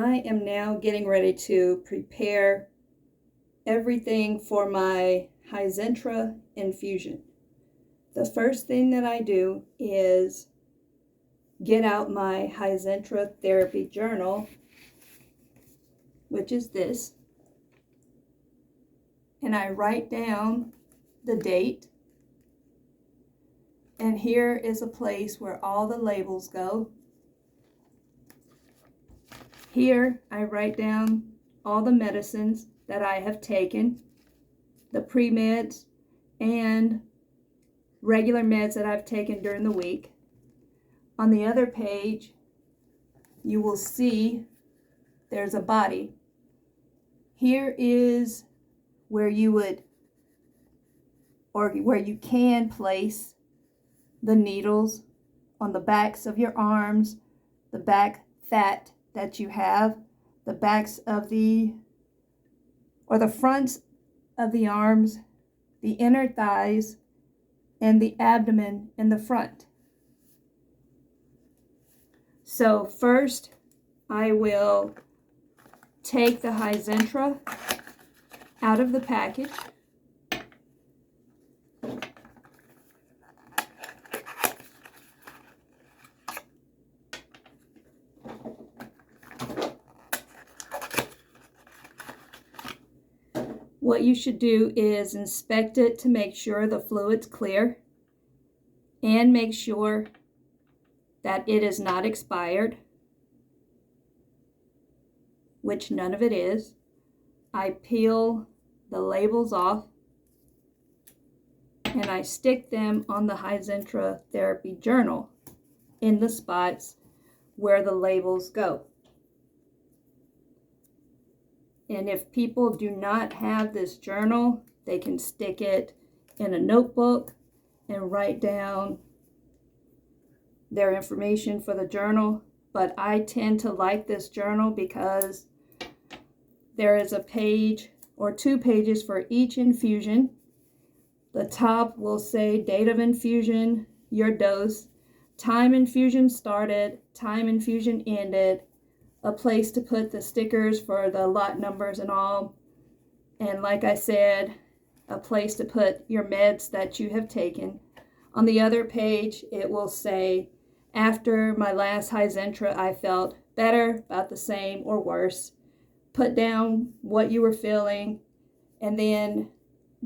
I am now getting ready to prepare everything for my Hizentra infusion. The first thing that I do is get out my Hizentra therapy journal, which is this, and I write down the date. And here is a place where all the labels go. Here I write down all the medicines that I have taken, the pre-meds and regular meds that I've taken during the week. On the other page, you will see there's a body. Here is where you would, or where you can place the needles on the backs of your arms, the back fat that you have, the backs of the fronts of the arms, the inner thighs, and the abdomen in the front. So first, I will take the Hizentra out of the package. What you should do is inspect it to make sure the fluid's clear and make sure that it is not expired, which none of it is. I peel the labels off and I stick them on the Hizentra therapy journal in the spots where the labels go. And if people do not have this journal, they can stick it in a notebook and write down their information for the journal. But I tend to like this journal because there is a page or 2 pages for each infusion. The top will say date of infusion, your dose, time infusion started, time infusion ended, a place to put the stickers for the lot numbers and all, and like I said, a place to put your meds that you have taken. On the other page, it will say, after my last Hizentra, I felt better, about the same, or worse. Put down what you were feeling, and then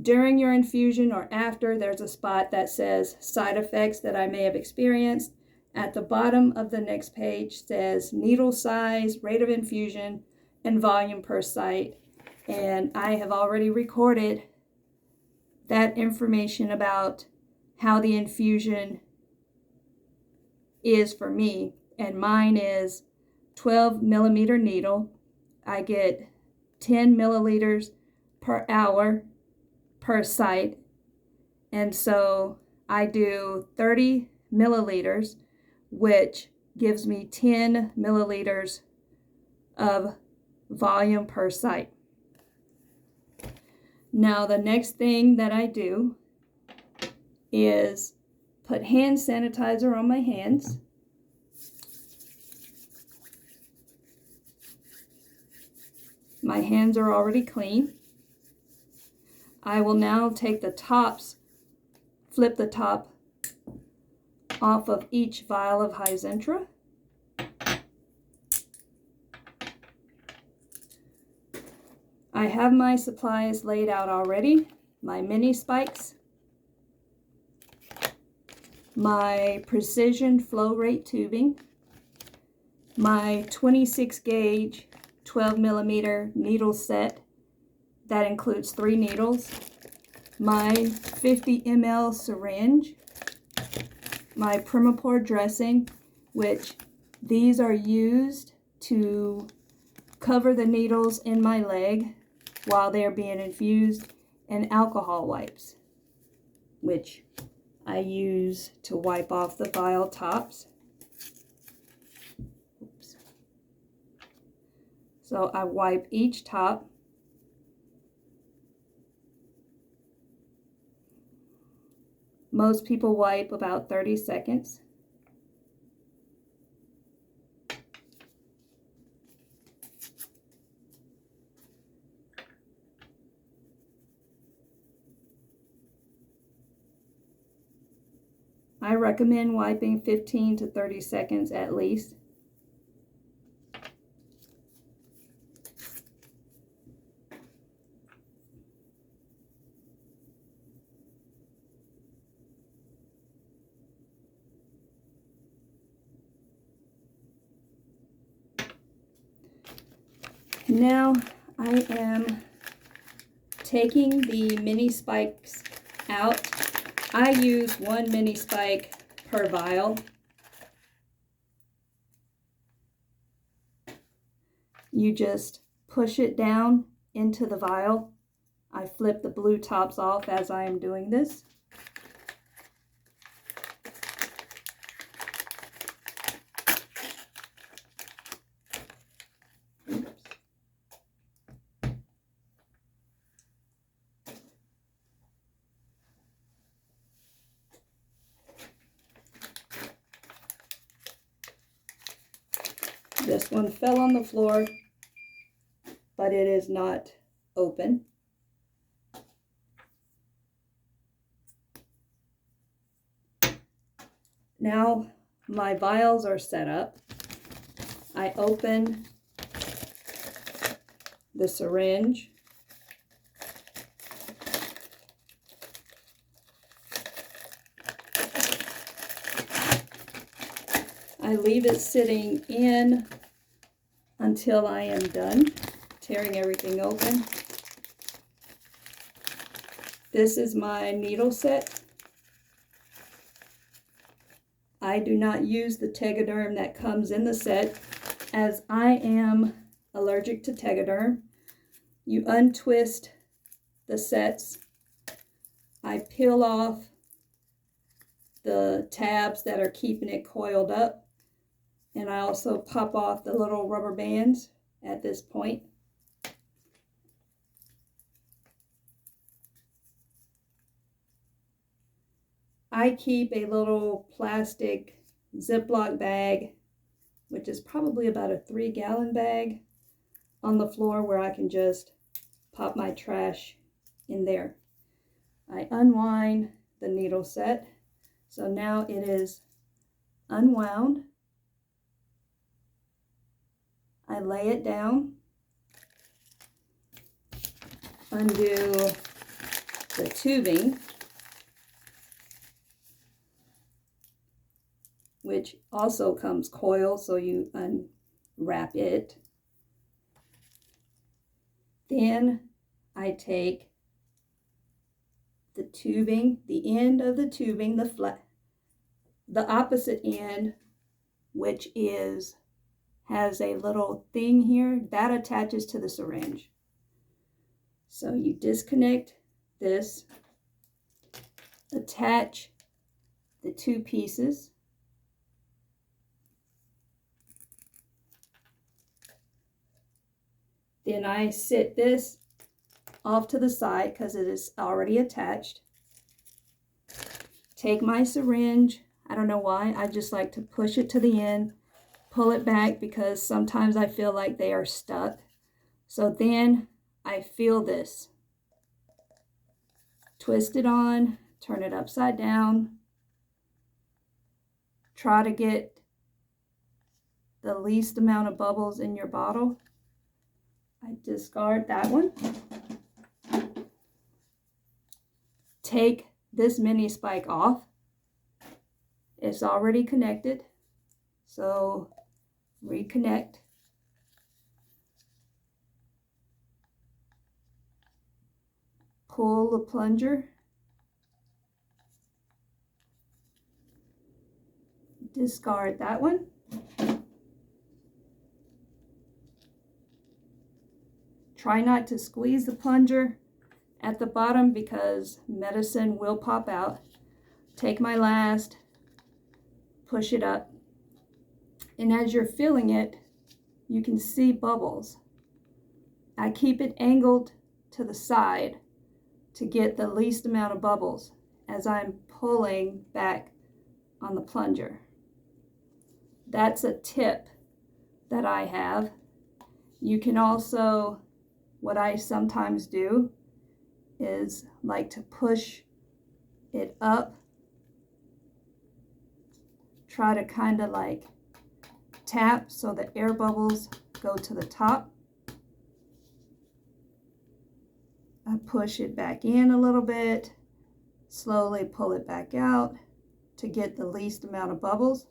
during your infusion or after, there's a spot that says side effects that I may have experienced. At the bottom of the next page says needle size, rate of infusion, and volume per site. And I have already recorded that information about how the infusion is for me. And mine is 12 millimeter needle. I get 10 milliliters per hour per site. And so I do 30 milliliters, which gives me 10 milliliters of volume per site. Now the next thing that I do is put hand sanitizer on my hands. My hands are already clean. I will now take the tops, flip the top off of each vial of Hizentra. I have my supplies laid out already. My mini spikes, my precision flow rate tubing, my 26 gauge 12 millimeter needle set that includes 3 needles, my 50 ml syringe, my Primapore dressing, which these are used to cover the needles in my leg while they are being infused, and alcohol wipes, which I use to wipe off the vial tops. Oops. So I wipe each top. Most people wipe about 30 seconds. I recommend wiping 15 to 30 seconds at least. Now I am taking the mini spikes out. I use 1 mini spike per vial. You just push it down into the vial. I flip the blue tops off as I am doing this. This one fell on the floor, but it is not open. Now my vials are set up. I open the syringe. I leave it sitting in until I am done tearing everything open. This is my needle set. I do not use the Tegaderm that comes in the set as I am allergic to Tegaderm. You untwist the sets. I peel off the tabs that are keeping it coiled up, and I also pop off the little rubber bands at this point. I keep a little plastic Ziploc bag, which is probably about a 3-gallon bag, on the floor where I can just pop my trash in there. I unwind the needle set. So now it is unwound. I lay it down, undo the tubing, which also comes coiled, so you unwrap it. Then I take the tubing, the end of the tubing, the opposite end, which has a little thing here that attaches to the syringe. So you disconnect this, attach the 2 pieces, then I sit this off to the side because it is already attached. Take my syringe. I don't know why, I just like to push it to the end, pull it back because sometimes I feel like they are stuck. So then I feel this. Twist it on, turn it upside down. Try to get the least amount of bubbles in your bottle. I discard that one. Take this mini spike off. It's already connected, so reconnect. Pull the plunger. Discard that one. Try not to squeeze the plunger at the bottom because medicine will pop out. Take my last, push it up, and as you're filling it, you can see bubbles. I keep it angled to the side to get the least amount of bubbles as I'm pulling back on the plunger. That's a tip that I have. You can also, what I sometimes do is like to push it up try to kind of like tap so the air bubbles go to the top. I push it back in a little bit, slowly pull it back out to get the least amount of bubbles.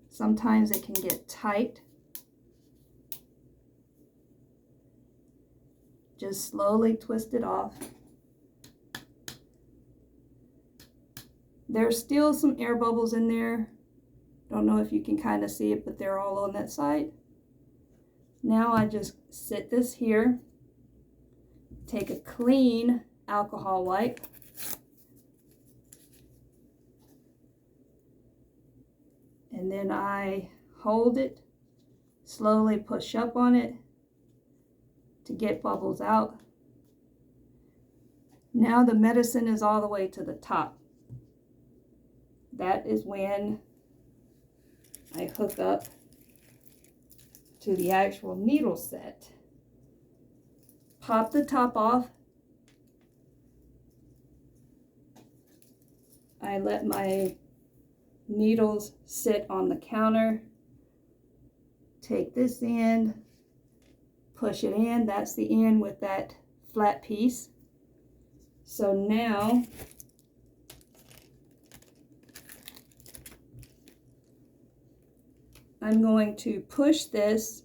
Sometimes it can get tight. Just slowly twist it off. There's still some air bubbles in there. Don't know if you can kind of see it, but they're all on that side. Now I just sit this here, take a clean alcohol wipe, and then I hold it, slowly push up on it to get bubbles out. Now the medicine is all the way to the top. That is when I hook up to the actual needle set. Pop the top off. I let my needles sit on the counter. Take this end, push it in. That's the end with that flat piece. So now I'm going to push this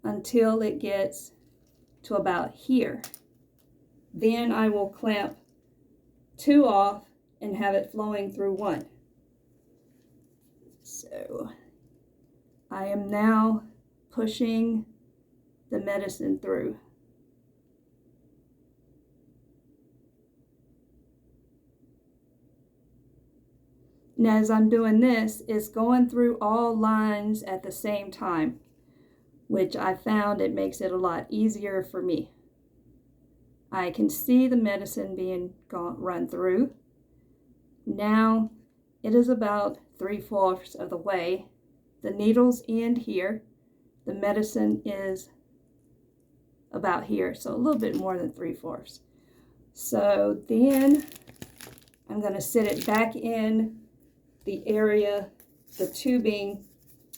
until it gets to about here. Then I will clamp 2 off and have it flowing through 1. So I am now pushing the medicine through. Now as I'm doing this, it's going through all lines at the same time, which I found it makes it a lot easier for me. I can see the medicine being run through. Now it is about 3/4 of the way. The needles end here. The medicine is about here, so a little bit more than 3/4. So then I'm going to sit it back in the area, the tubing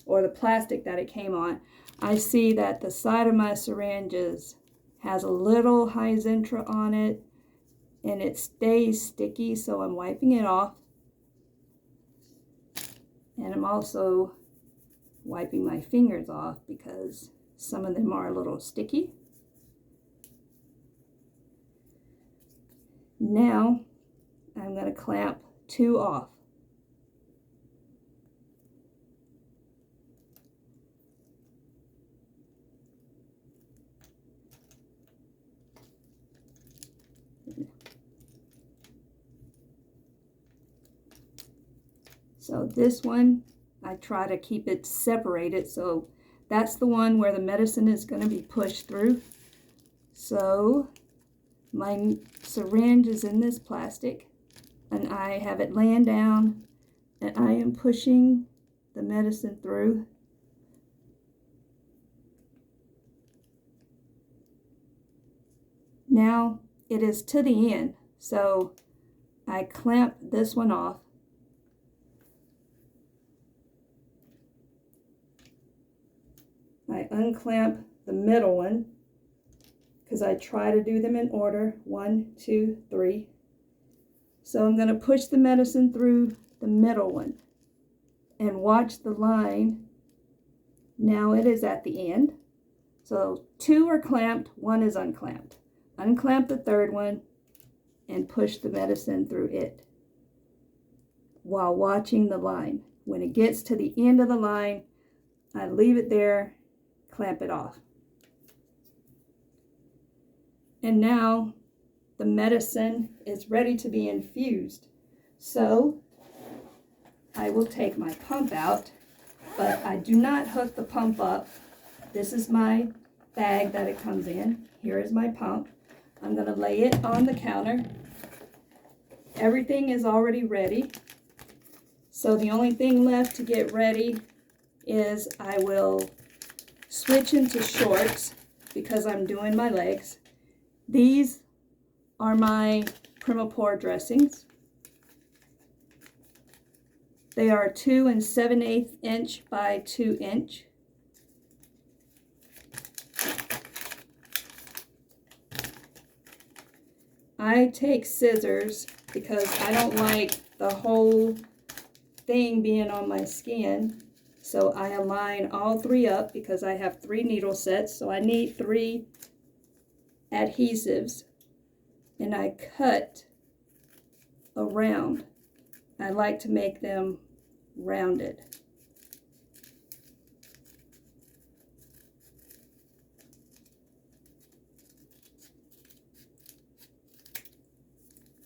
or the plastic that it came on. I see that the side of my syringes has a little Hizentra on it and it stays sticky, so I'm wiping it off. And I'm also wiping my fingers off because some of them are a little sticky. Now I'm going to clamp 2 off. So this one, I try to keep it separated. So that's the one where the medicine is going to be pushed through. So my syringe is in this plastic and I have it laying down and I am pushing the medicine through. Now it is to the end, so I clamp this one off. I unclamp the middle one because I try to do them in order, 1, 2, 3. So I'm going to push the medicine through the middle one and watch the line. Now it is at the end. So 2 are clamped, 1 is unclamped. Unclamp the third one and push the medicine through it while watching the line. When it gets to the end of the line, I leave it there, clamp it off. And now the medicine is ready to be infused. So I will take my pump out, but I do not hook the pump up. This is my bag that it comes in. Here is my pump. I'm going to lay it on the counter. Everything is already ready. So the only thing left to get ready is I will switch into shorts because I'm doing my legs. These are my Primapore dressings. They are 2 7/8 inch by 2 inch. I take scissors because I don't like the whole thing being on my skin. So I align all 3 up because I have 3 needle sets. So I need 3 adhesives, and I cut around. I like to make them rounded.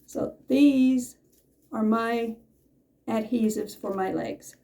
So these are my adhesives for my legs.